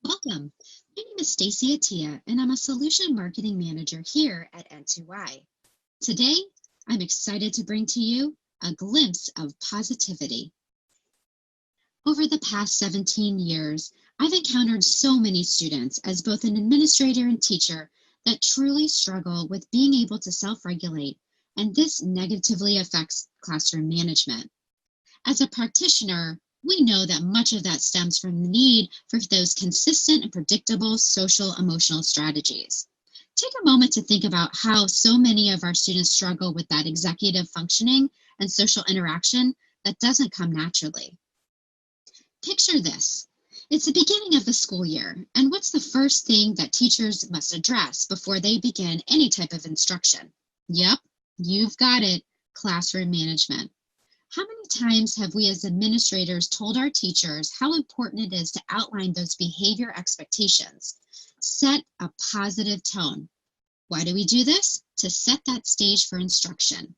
Welcome. My name is Stacy Attia, and I'm a Solution Marketing Manager here at N2I. Today, I'm excited to bring to you a glimpse of positivity. Over the past 17 years, I've encountered so many students as both an administrator and teacher that truly struggle with being able to self-regulate, and this negatively affects classroom management. As a practitioner, we know that much of that stems from the need for those consistent and predictable social emotional strategies. Take a moment to think about how so many of our students struggle with that executive functioning and social interaction that doesn't come naturally. Picture this. It's the beginning of the school year, and what's the first thing that teachers must address before they begin any type of instruction? Yep, you've got it, classroom management. How many times have we as administrators told our teachers how important it is to outline those behavior expectations, set a positive tone? Why do we do this? To set that stage for instruction.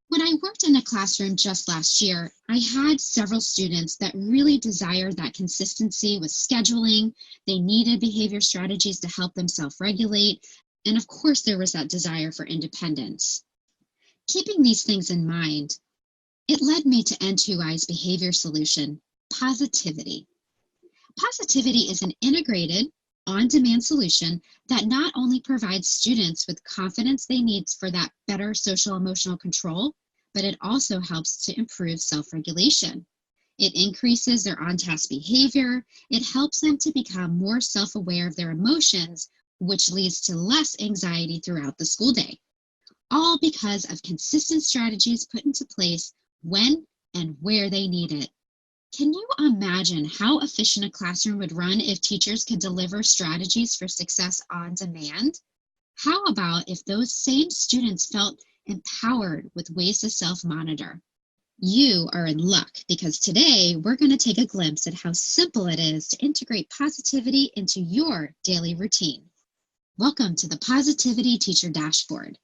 When I worked in a classroom just last year, I had several students that really desired that consistency with scheduling. They needed behavior strategies to help them self-regulate. And of course, there was that desire for independence. Keeping these things in mind, it led me to N2I's behavior solution, Positivity. Positivity is an integrated, on-demand solution that not only provides students with confidence they need for that better social emotional control, but it also helps to improve self-regulation. It increases their on-task behavior. It helps them to become more self-aware of their emotions, which leads to less anxiety throughout the school day. All because of consistent strategies put into place when and where they need it. Can you imagine how efficient a classroom would run if teachers could deliver strategies for success on demand? How about if those same students felt empowered with ways to self-monitor? You are in luck because today we're going to take a glimpse at how simple it is to integrate positivity into your daily routine. Welcome to the Positivity Teacher Dashboard.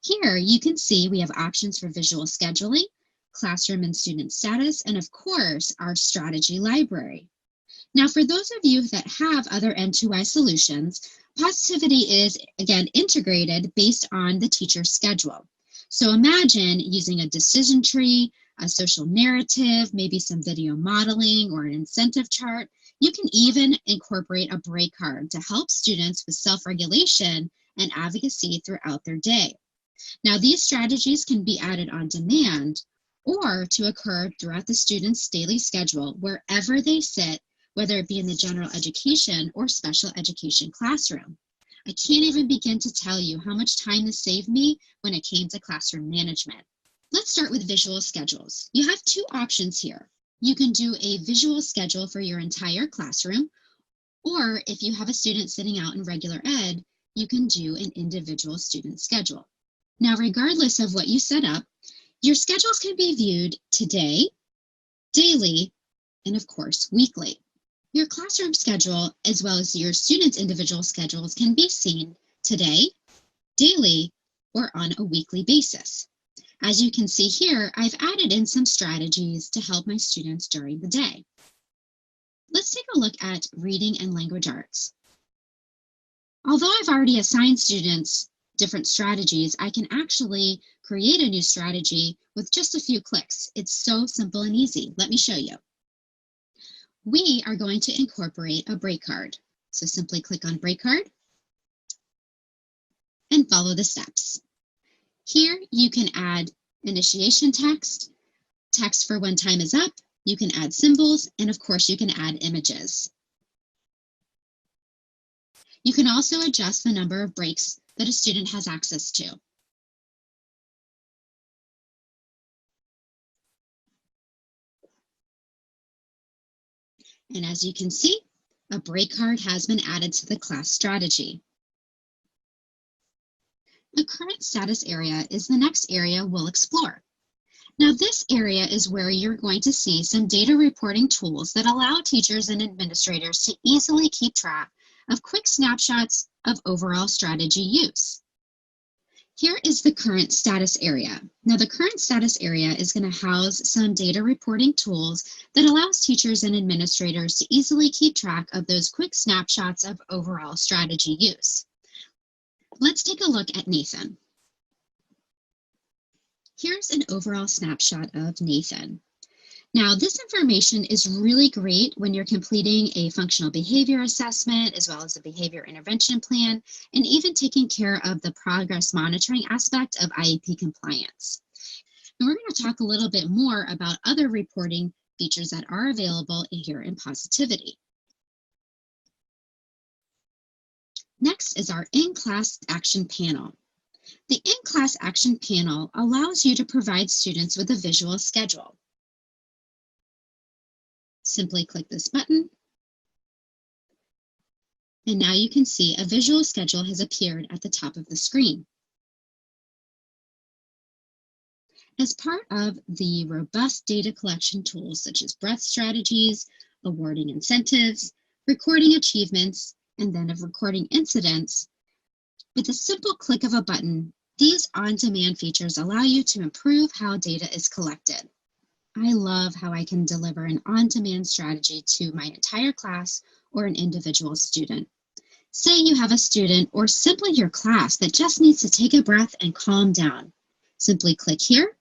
Here you can see we have options for visual scheduling, classroom and student status, and of course, our strategy library. Now, for those of you that have other N2I solutions, Positivity is, again, integrated based on the teacher's schedule. So imagine using a decision tree, a social narrative, maybe some video modeling or an incentive chart. You can even incorporate a break card to help students with self-regulation and advocacy throughout their day. Now, these strategies can be added on demand or to occur throughout the student's daily schedule wherever they sit, whether it be in the general education or special education classroom. I can't even begin to tell you how much time this saved me when it came to classroom management. Let's start with visual schedules. You have two options here. You can do a visual schedule for your entire classroom, or if you have a student sitting out in regular ed, you can do an individual student schedule. Now, regardless of what you set up, your schedules can be viewed today, daily, and of course, weekly. Your classroom schedule, as well as your students' individual schedules, can be seen today, daily, or on a weekly basis. As you can see here, I've added in some strategies to help my students during the day. Let's take a look at reading and language arts. Although I've already assigned students different strategies, I can actually create a new strategy with just a few clicks. It's so simple and easy. Let me show you. We are going to incorporate a break card. So simply click on break card and follow the steps. Here you can add initiation text, text for when time is up, you can add symbols, and of course you can add images. You can also adjust the number of breaks that a student has access to. And as you can see, a break card has been added to the class strategy. The current status area is the next area we'll explore. Now, this area is where you're going to see some data reporting tools that allow teachers and administrators to easily keep track of quick snapshots of overall strategy use. Here is the current status area. Now, the current status area is going to house some data reporting tools that allows teachers and administrators to easily keep track of those quick snapshots of overall strategy use. Let's take a look at Nathan. Here's an overall snapshot of Nathan. Now, this information is really great when you're completing a functional behavior assessment, as well as a behavior intervention plan, and even taking care of the progress monitoring aspect of IEP compliance. And we're going to talk a little bit more about other reporting features that are available here in Positivity. Next is our in-class action panel. The in-class action panel allows you to provide students with a visual schedule. Simply click this button, and now you can see a visual schedule has appeared at the top of the screen. As part of the robust data collection tools such as breadth strategies, awarding incentives, recording achievements, and then of recording incidents, with a simple click of a button, these on-demand features allow you to improve how data is collected. I love how I can deliver an on-demand strategy to my entire class or an individual student. Say you have a student or simply your class that just needs to take a breath and calm down. Simply click here.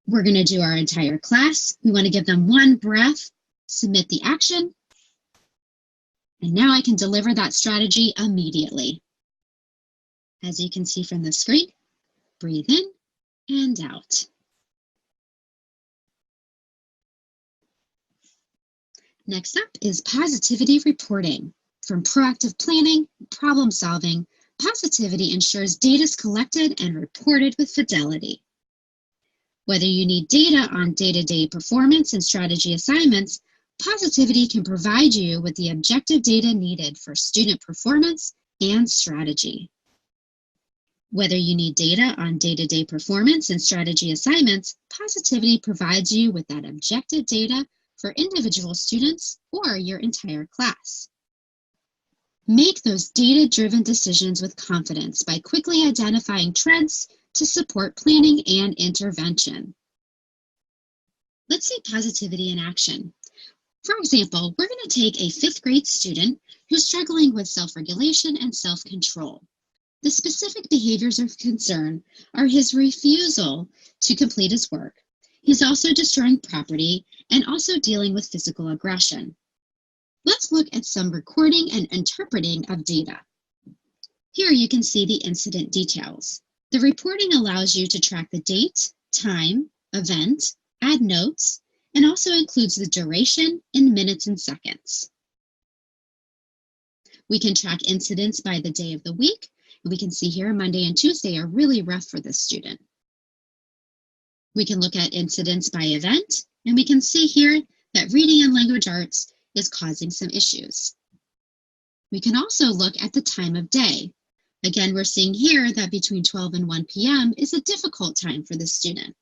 We're going to do our entire class. We want to give them one breath, submit the action, and now I can deliver that strategy immediately. As you can see from the screen, breathe in and out. Next up is positivity reporting. From proactive planning, problem solving, positivity ensures data is collected and reported with fidelity. Whether you need data on day-to-day performance and strategy assignments, positivity can provide you with the objective data needed for student performance and strategy. Whether you need data on day-to-day performance and strategy assignments, positivity provides you with that objective data for individual students or your entire class. Make those data-driven decisions with confidence by quickly identifying trends to support planning and intervention. Let's see positivity in action. For example, we're going to take a 5th grade student who's struggling with self-regulation and self-control. The specific behaviors of concern are his refusal to complete his work. He's also destroying property and also dealing with physical aggression. Let's look at some recording and interpreting of data. Here you can see the incident details. The reporting allows you to track the date, time, event, add notes, and also includes the duration in minutes and seconds. We can track incidents by the day of the week, and we can see here Monday and Tuesday are really rough for this student. We can look at incidents by event, and we can see here that reading and language arts is causing some issues. We can also look at the time of day. Again, we're seeing here that between 12 and 1 p.m. is a difficult time for the student.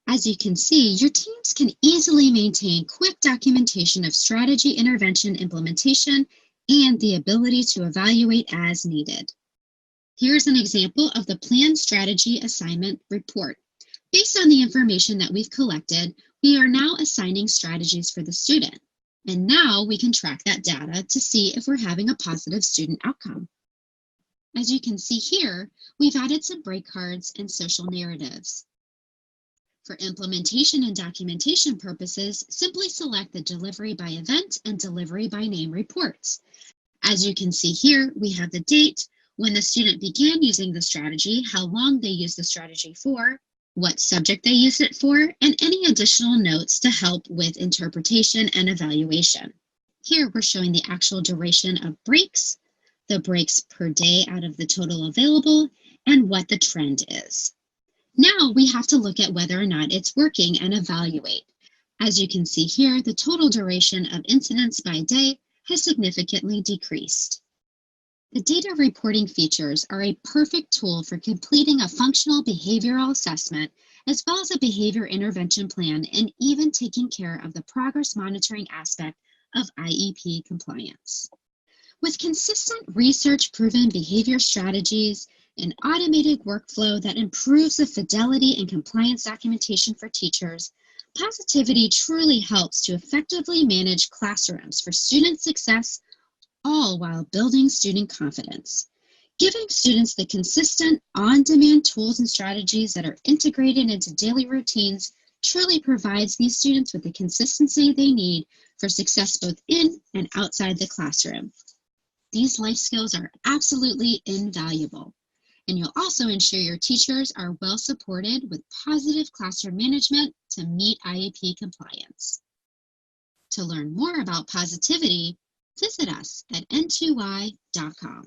As you can see, your teams can easily maintain quick documentation of strategy, intervention, implementation, and the ability to evaluate as needed. Here's an example of the Plan Strategy Assignment Report. Based on the information that we've collected, we are now assigning strategies for the student. And now we can track that data to see if we're having a positive student outcome. As you can see here, we've added some break cards and social narratives. For implementation and documentation purposes, simply select the Delivery by Event and Delivery by Name reports. As you can see here, we have the date, when the student began using the strategy, how long they used the strategy for, what subject they used it for, and any additional notes to help with interpretation and evaluation. Here we're showing the actual duration of breaks, the breaks per day out of the total available, and what the trend is. Now we have to look at whether or not it's working and evaluate. As you can see here, the total duration of incidents by day has significantly decreased. The data reporting features are a perfect tool for completing a functional behavioral assessment, as well as a behavior intervention plan, and even taking care of the progress monitoring aspect of IEP compliance. With consistent research-proven behavior strategies, an automated workflow that improves the fidelity and compliance documentation for teachers, Positivity truly helps to effectively manage classrooms for student success, all while building student confidence. Giving students the consistent, on-demand tools and strategies that are integrated into daily routines truly provides these students with the consistency they need for success both in and outside the classroom. These life skills are absolutely invaluable, and you'll also ensure your teachers are well supported with positive classroom management to meet IEP compliance. To learn more about positivity, visit us at n2y.com.